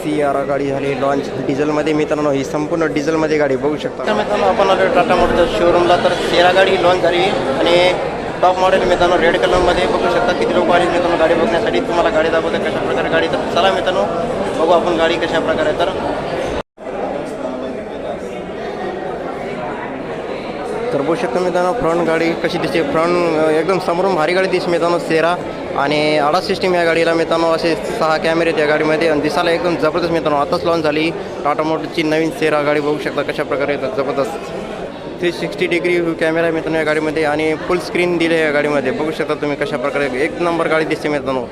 Sierra गाडी झाली launch डिझेलमध्ये. मित्रांनो ही संपूर्ण डिझेलमध्ये गाडी बघू शकता. तर मित्रांनो आपण आलो टाटा मोटर्स शोरूमला. तर सियारा गाडी लॉन्च झाली आणि टॉप मॉडेल मित्रांनो रेड कलरमध्ये बघू शकता. किती लोक आले मित्रांनो गाडी बघण्यासाठी. तुम्हाला गाडी दाखवते कशा प्रकारे गाडी. तर चला मित्रांनो बघू आपण गाडी कशा प्रकारे. तर बघू शकता मित्रांनो फ्रंट गाडी कशी दिसते. फ्रंट एकदम समोरून भारी गाडी दिसते मित्रांनो सियारा. आणि आडा सिस्टीम या गाडीला मित्रांनो असे 6 कॅमेरे आहेत या गाडीमध्ये आणि दिसायला एकदम जबरदस्त मित्रांनो. आताच लॉन्च झाली टाटा मोटरची नवीन सियारा गाडी बघू शकता कशा प्रकारे येतात. जबरदस्त 360 डिग्री कॅमेरा मित्रांनो या गाडीमध्ये आणि फुल स्क्रीन दिले या गाडीमध्ये. बघू शकता तुम्ही कशा प्रकारे एक नंबर गाडी दिसते मित्रांनो.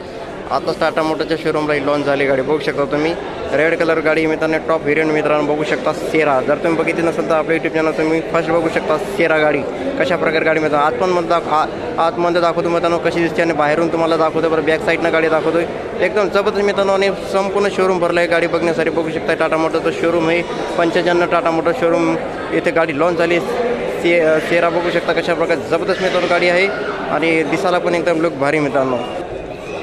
आताच टाटा मोटरच्या शोरूमला लॉन्च झाली गाडी बघू शकता तुम्ही. रेड कलर गाडी मित्रांनो टॉप व्हेरियंट मित्रांनो बघू शकता सियारा. जर तुम्ही बघितली नसेल तर आपल्या यूट्यूब चॅनल तुम्ही फर्स्ट बघू शकता सियारा गाडी कशा प्रकारे गाडी मित्रांनो. आतमध्ये दाखवतो मित्रांनो कशी दिसते आणि बाहेरून तुम्हाला दाखवतो. बरं बॅक साईडनं गाडी दाखवतो एकदम जबरदस्त मित्रांनो. आणि संपूर्ण शोरूम भरलं आहे गाडी बघण्यासाठी. बघू शकता टाटा मोटरचं शोरूम आहे 55 टाटा मोटर शोरूम. इथे गाडी लॉन्च झाली सियारा बघू शकता कशा प्रकारे जबरदस्त मित्रांनो गाडी आहे आणि दिसायला पण एकदम लुक भारी मित्रांनो.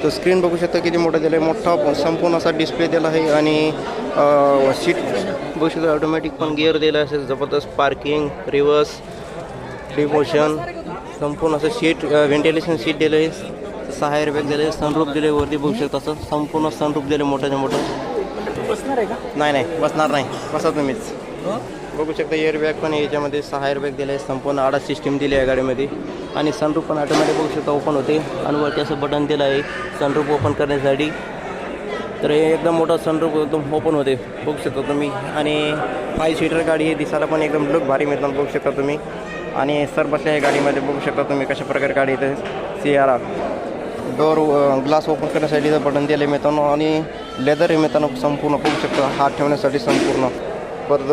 तो स्क्रीन बघू शकता किती मोठं दिलं आहे. मोठा संपूर्ण असा डिस्प्ले दिला आहे आणि सीट बघू शकता ऑटोमॅटिक पण गिअर दिला असेल जबरदस्त. पार्किंग रिव्हर्स डिमोशन संपूर्ण असं सीट व्हेंटिलेशन सीट दिलं आहे. 6 एअरबॅग दिले आहे. सनरूफ दिले वरती बघू शकता असं संपूर्ण सनरूफ दिले मोठ्याने मोठं. बसणार आहे का? नाही बसणार नाही बसा तुम्हीच. बघू शकता एअरबॅग पण याच्यामध्ये 6 एअरबॅग दिले आहे. संपूर्ण आडा सिस्टीम दिली आहे गाडीमध्ये आणि सनरूफ पण ऑटोमॅटिक बघू शकता ओपन होते आणि वरती असं बटन दिलं आहे सनरूफ ओपन करण्यासाठी. तर हे एकदम मोठा सनरूफ एकदम ओपन होते बघू शकता तुम्ही. आणि 5 सीटर गाडी आहे दिसायला पण एकदम लुक भारी मित्रांनो बघू शकता तुम्ही. आणि सर बसल्या आहे गाडीमध्ये बघू शकता तुम्ही कशा प्रकारे गाडी येते सियारा. डोर ग्लास ओपन करण्यासाठी बटन दिले मित्रांनो आणि लेदर आहे मित्रांनो संपूर्ण बघू शकता हात ठेवण्यासाठी संपूर्ण. परत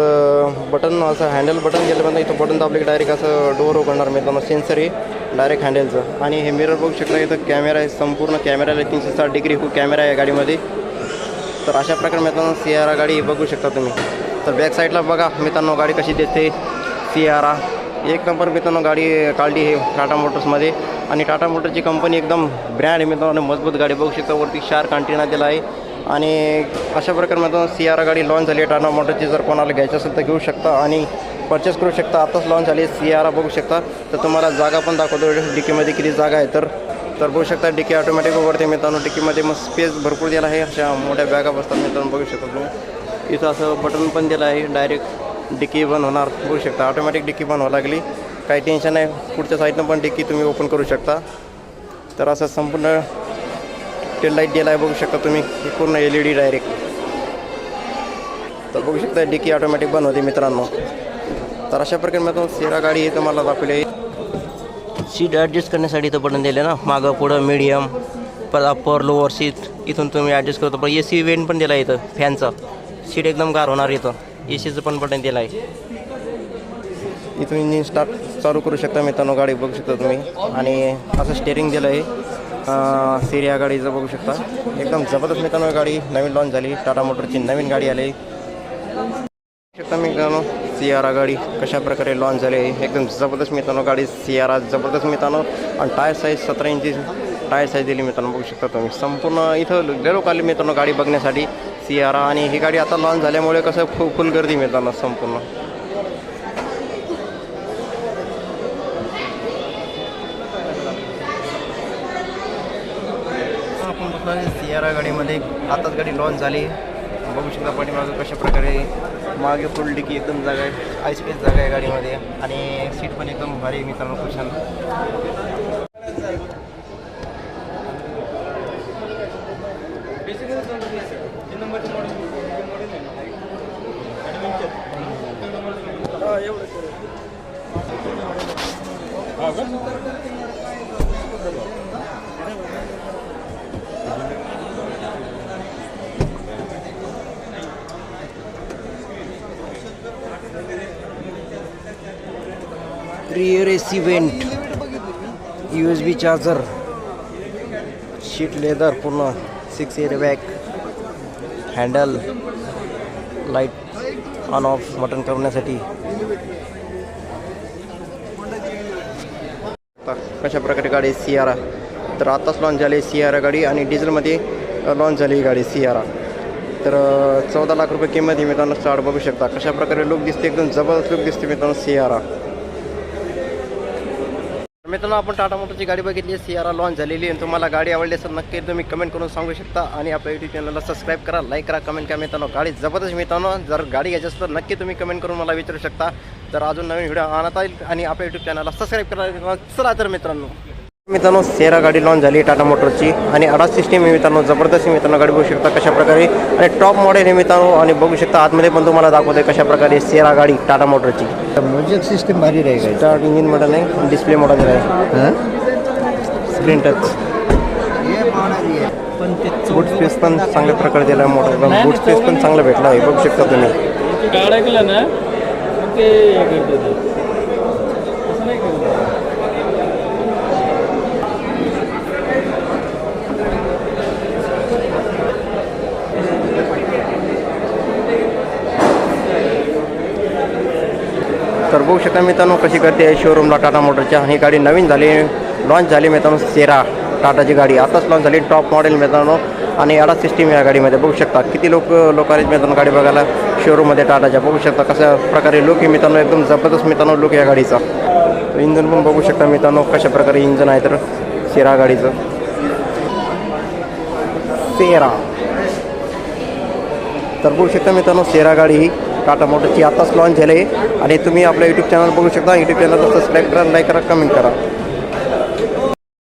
बटन असं हँडल बटन गेलं म्हणजे इथं बटन दाबले की डायरेक्ट असं डोअर ओपनणार मित्रांनो. सेन्सर आहे डायरेक्ट हँडलचं. आणि हे मिरर बघू शकता इथं कॅमेरा आहे संपूर्ण. कॅमेराला 360 डिग्री कॅमेरा आहे गाडीमध्ये. तर अशा प्रकारे मित्रांनो सियारा गाडी बघू शकता तुम्ही. तर बॅक साईडला बघा मित्रांनो गाडी कशी दिसते सियारा. एक नंबर मित्रांनो गाडी काढली आहे टाटा मोटर्समध्ये आणि टाटा मोटरची कंपनी एकदम ब्रँड आहे मित्रांनो. मजबूत गाडी बघू शकता. वरती शार्क अँटिना दिला आहे आणि अशा प्रकारे मित्रांनो सियारा गाडी लॉन्च झाली आहे टाटा मोटरची. जर कोणाला घ्यायचं असेल तर घेऊ शकता आणि परचेस करू शकता. आताच लॉन्च झाली सियारा बघू शकता. तर तुम्हाला जागा पण दाखवतो डिकीमध्ये किती जागा आहे. तर बघू शकता डिकी ऑटोमॅटिक उघडते मित्रांनो. डिकीमध्ये मग स्पेस भरपूर दिला आहे. अशा मोठ्या बॅगा बसतात मित्रांनो बघू शकता तुम्ही. इथं असं बटन पण दिलं आहे डायरेक्ट डिकी बंद होणार बघू शकता. ऑटोमॅटिक डिकी बंद व्हावं लागली काही टेन्शन नाही. पुढच्या साईडनं पण डिकी तुम्ही ओपन करू शकता. तर असं संपूर्ण टेल लाईट दिला आहे बघू शकता तुम्ही. ही पूर्ण LED डायरेक्ट. तर बघू शकता डिकी ऑटोमॅटिक बंद होते मित्रांनो. तर अशा प्रकारे मित्रांनो सियारा गाडी आहे तुम्हाला दाखवली आहे. सीट ॲडजस्ट करण्यासाठी इथं बटन दिले ना मागं पुढं मीडियम पर अप्पर लोअर सीट इथून तुम्ही ॲडजस्ट करतो. पण AC वेंट पण दिला आहे इथं फॅनचा. सीट एकदम गार होणार इथं. ACचं पण बटन दिलं आहे. इथून इंजिन स्टार्ट चालू करू शकता मित्रांनो गाडी बघू शकता तुम्ही. आणि असं स्टेअरिंग दिलं आहे सिरिया गाडीचं बघू शकता. एकदम जबरदस्त मित्रांनो गाडी नवीन लॉन्च झाली टाटा मोटरची नवीन गाडी आली शकता मित्रांनो. सियारा गाडी कशा प्रकारे लॉन्च झाली आहे एकदम जबरदस्त मित्रांनो गाडी सियारा जबरदस्त मित्रांनो. आणि टायर साईज 17 इंची टायर साईज दिली मित्रांनो बघू शकता तुम्ही. संपूर्ण इथं लय लोक आले मित्रांनो गाडी बघण्यासाठी सियारा. आणि ही गाडी आता लॉन्च झाल्यामुळे कसं फुल गर्दी मित्रांनो संपूर्ण. सियारा गाडीमध्ये आताच गाडी लॉन्च झाली बघू शकता. पाठीमागं कशा प्रकारे मागे फुल डिकी एकदम जागा आहे. आय स्पेस जागा आहे गाडीमध्ये आणि सीट पण एकदम भारी मित्रांनो cushion. Rear AC went USB charger sheet leather पूर्ण 6 airbag handle light on off button करण्यासाठी. कशा प्रकारे गाडी सियारा. तर आताच लॉन्च झाली सियारा गाडी आणि डिझेलमध्ये लॉन्च झाली गाडी सियारा. तर 14 लाख रुपये किंमत आहे मित्रांनो. स्टार्ट बघू शकता कशा प्रकारे लुक दिसते, एकदम जबरदस्त लुक दिसते मित्रांनो सियारा. मित्रांनो आपण टाटा मोटरची गाडी बघितली आहे, सियारा लॉन्च झालेली आहे. तुम्हाला गाडी आवडली असेल नक्की तुम्ही कमेंट करून सांगू शकता आणि आपल्या यूट्यूब चॅनलला सबस्क्राईब करा, लाईक करा, कमेंट करा मित्रांनो. गाडी जबरदस्त मित्रांनो. जर गाडी घ्यायची असेल तर नक्की तुम्ही कमेंट करून मला विचारू शकता. तर अजून नवीन व्हिडिओ आणता येईल आणि आपल्या यूट्यूब चॅनलला सबस्क्राईब करा. चला तर मित्रांनो सियारा गाडी लॉन्च झाली टाटा मोटरची आणि आडास सिस्टीम आहे मित्रांनो. जबरदस्त मित्रांनो गाडी बघू शकता कशा प्रकारे आणि टॉप मॉडेल आहे मित्रांनो. आणि बघू शकता आतमध्ये पण तुम्हाला दाखवते कशा प्रकारे सियारा गाडी टाटा मोटरची. म्युझिक सिस्टम भारी राहील. स्टार्ट इंजिन मॉडेल आहे, डिस्प्ले मॉडेल आहे, स्क्रीन टच. बूट स्पेस पण चांगल्या प्रकारे दिला आहे मोटर. बूट स्पेस पण चांगला भेटला आहे बघू शकता तुम्ही. ना तर बघू शकता मित्रांनो कशी करते आहे शोरूमला टाटा मोटरच्या. ही गाडी नवीन झाली, लॉन्च झाली मित्रांनो. सेरा टाटाची गाडी आताच लॉन्च झाली, टॉप मॉडेल मित्रांनो. आणि याडा सिस्टीम या गाडीमध्ये बघू शकता किती लोक आले मित्रांनो गाडी बघायला शोरूममध्ये टाटाच्या. बघू शकता कशा प्रकारे लुक आहे मित्रांनो, एकदम जबरदस्त मित्रांनो लुक या गाडीचा. इंजन पण बघू शकता मित्रांनो कशा प्रकारे इंजन आहे तर सेरा गाडीचं. सेरा तर बघू शकता मित्रांनो सेरा गाडी ही टाटा मोटरची आताच लॉन्च झाली आहे. आणि तुम्ही आपल्या यूट्यूब चॅनल बघू शकता. यूट्यूब चॅनलला सबस्क्राईब करा, लाईक करा, कमेंट करा.